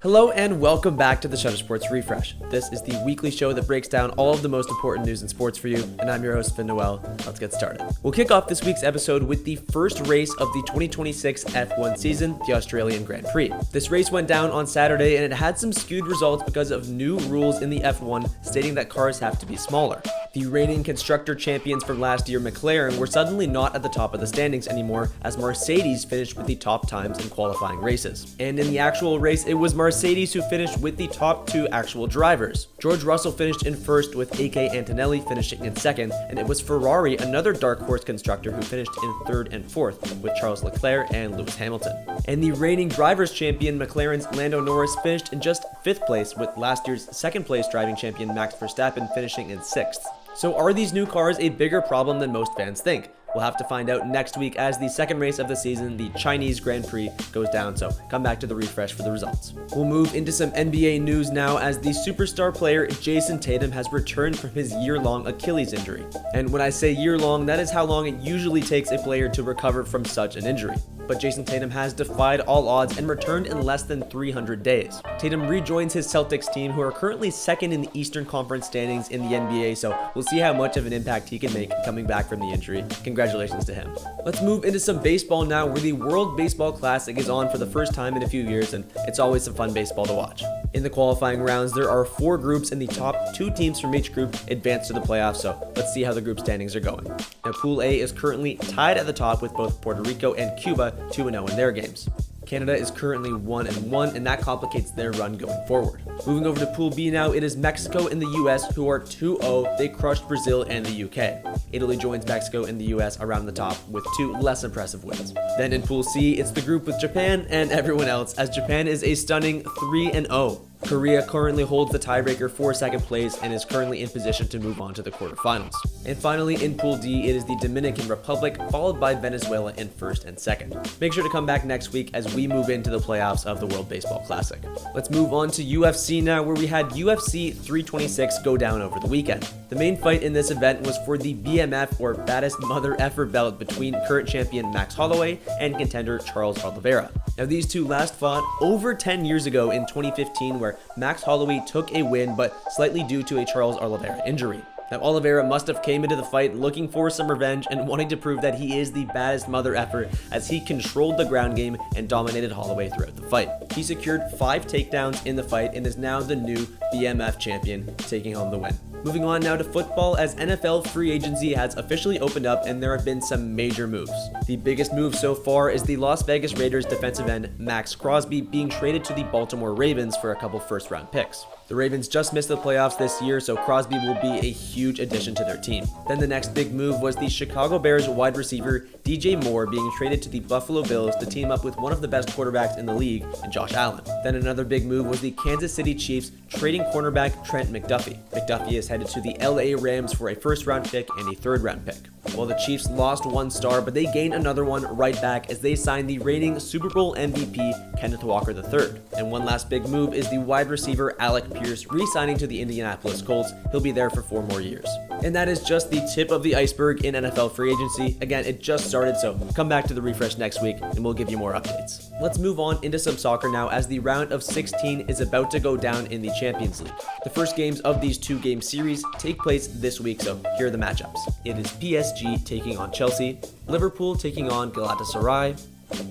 Hello and welcome back to the Shutter Sports Refresh. This is the weekly show that breaks down all of the most important news in sports for you, and I'm your host, Finn Noel. Let's get started. We'll kick off this week's episode with the first race of the 2026 F1 season, the Australian Grand Prix. This race went down on Saturday and it had some skewed results because of new rules in the F1 stating that cars have to be smaller. The reigning constructor champions from last year, McLaren, were suddenly not at the top of the standings anymore as Mercedes finished with the top times in qualifying races. And in the actual race, it was Mercedes who finished with the top two actual drivers. George Russell finished in first with A.K. Antonelli finishing in second, and it was Ferrari, another dark horse constructor, who finished in third and fourth with Charles Leclerc and Lewis Hamilton. And the reigning drivers champion, McLaren's Lando Norris, finished in just fifth place with last year's second place driving champion Max Verstappen finishing in sixth. So are these new cars a bigger problem than most fans think? We'll have to find out next week as the second race of the season, the Chinese Grand Prix, goes down, so come back to the refresh for the results. We'll move into some NBA news now as the superstar player Jayson Tatum has returned from his year-long Achilles injury. And when I say year-long, that is how long it usually takes a player to recover from such an injury. But Jayson Tatum has defied all odds and returned in less than 300 days. Tatum rejoins his Celtics team, who are currently second in the Eastern Conference standings in the NBA, so we'll see how much of an impact he can make coming back from the injury. Congratulations to him. Let's move into some baseball now, where the World Baseball Classic is on for the first time in a few years, and it's always some fun baseball to watch. In the qualifying rounds, there are 4 groups, and the top 2 teams from each group advance to the playoffs, so let's see how the group standings are going. Now, Pool A is currently tied at the top with both Puerto Rico and Cuba 2-0 in their games. Canada is currently 1-1, and that complicates their run going forward. Moving over to Pool B now, it is Mexico and the US who are 2-0. They crushed Brazil and the UK. Italy joins Mexico and the US around the top with 2 less impressive wins. Then in Pool C, it's the group with Japan and everyone else, as Japan is a stunning 3-0. Korea currently holds the tiebreaker for second place and is currently in position to move on to the quarterfinals. And finally, in Pool D, it is the Dominican Republic, followed by Venezuela in first and second. Make sure to come back next week as we move into the playoffs of the World Baseball Classic. Let's move on to UFC now, where we had UFC 326 go down over the weekend. The main fight in this event was for the BMF, or Baddest Mother Effer belt, between current champion Max Holloway and contender Charles Oliveira. Now, these two last fought over 10 years ago in 2015, where Max Holloway took a win, but slightly due to a Charles Oliveira injury. Now, Oliveira must have came into the fight looking for some revenge and wanting to prove that he is the baddest mother effer, as he controlled the ground game and dominated Holloway throughout the fight. He secured 5 takedowns in the fight and is now the new BMF champion, taking home the win. Moving on now to football, as NFL free agency has officially opened up and there have been some major moves. The biggest move so far is the Las Vegas Raiders defensive end Max Crosby being traded to the Baltimore Ravens for a couple first-round picks. The Ravens just missed the playoffs this year, so Crosby will be a huge addition to their team. Then the next big move was the Chicago Bears wide receiver DJ Moore being traded to the Buffalo Bills to team up with one of the best quarterbacks in the league, in Josh Allen. Then another big move was the Kansas City Chiefs trading cornerback Trent McDuffie. McDuffie is headed to the LA Rams for a first-round pick and a third-round pick. Well, the Chiefs lost one star, but they gained another one right back as they signed the reigning Super Bowl MVP Kenneth Walker III. And one last big move is the wide receiver Alec Pierce re-signing to the Indianapolis Colts. He'll be there for 4 more years. And that is just the tip of the iceberg in NFL free agency. Again, it just started, so come back to the refresh next week and we'll give you more updates. Let's move on into some soccer now, as the round of 16 is about to go down in the Champions League. The first games of these 2-game series take place this week, so here are the matchups. It is PSG taking on Chelsea, Liverpool taking on Galatasaray,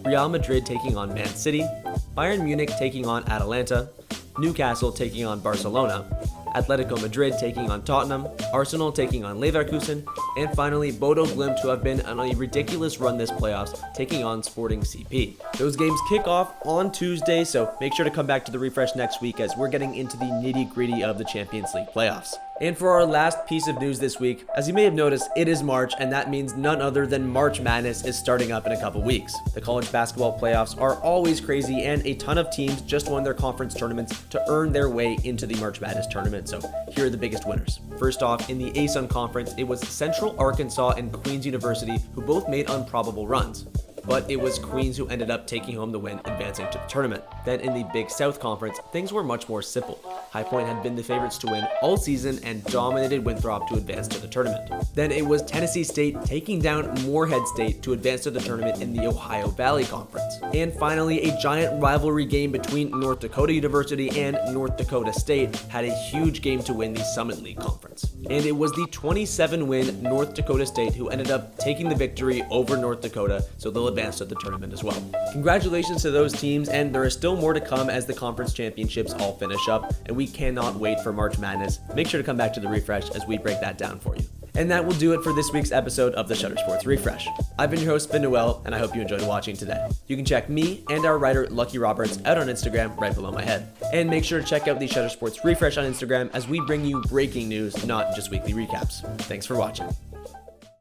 Real Madrid taking on Man City, Bayern Munich taking on Atalanta, Newcastle taking on Barcelona, Atletico Madrid taking on Tottenham, Arsenal taking on Leverkusen, and finally Bodo Glimt, who have been on a ridiculous run this playoffs, taking on Sporting CP. Those games kick off on Tuesday, so make sure to come back to the refresh next week as we're getting into the nitty-gritty of the Champions League playoffs. And for our last piece of news this week, as you may have noticed, it is March, and that means none other than March Madness is starting up in a couple weeks. The college basketball playoffs are always crazy, and a ton of teams just won their conference tournaments to earn their way into the March Madness tournament, so here are the biggest winners. First off, in the ASUN conference, it was Central Arkansas and Queen's University who both made improbable runs. but it was Queens who ended up taking home the win, advancing to the tournament. Then in the Big South Conference, things were much more simple. High Point had been the favorites to win all season and dominated Winthrop to advance to the tournament. Then it was Tennessee State taking down Morehead State to advance to the tournament in the Ohio Valley Conference. And finally, a giant rivalry game between North Dakota University and North Dakota State had a huge game to win the Summit League Conference. And it was the 27-win North Dakota State who ended up taking the victory over North Dakota, so they'll advance to the tournament as well. Congratulations to those teams, and there is still more to come as the conference championships all finish up, and we cannot wait for March Madness. Make sure to come back to the Refresh as we break that down for you. And that will do it for this week's episode of the Shutter Sports Refresh. I've been your host, Finn Noel, and I hope you enjoyed watching today. You can check me and our writer, Lucky Roberts, out on Instagram right below my head. And make sure to check out the Shutter Sports Refresh on Instagram as we bring you breaking news, not just weekly recaps. Thanks for watching.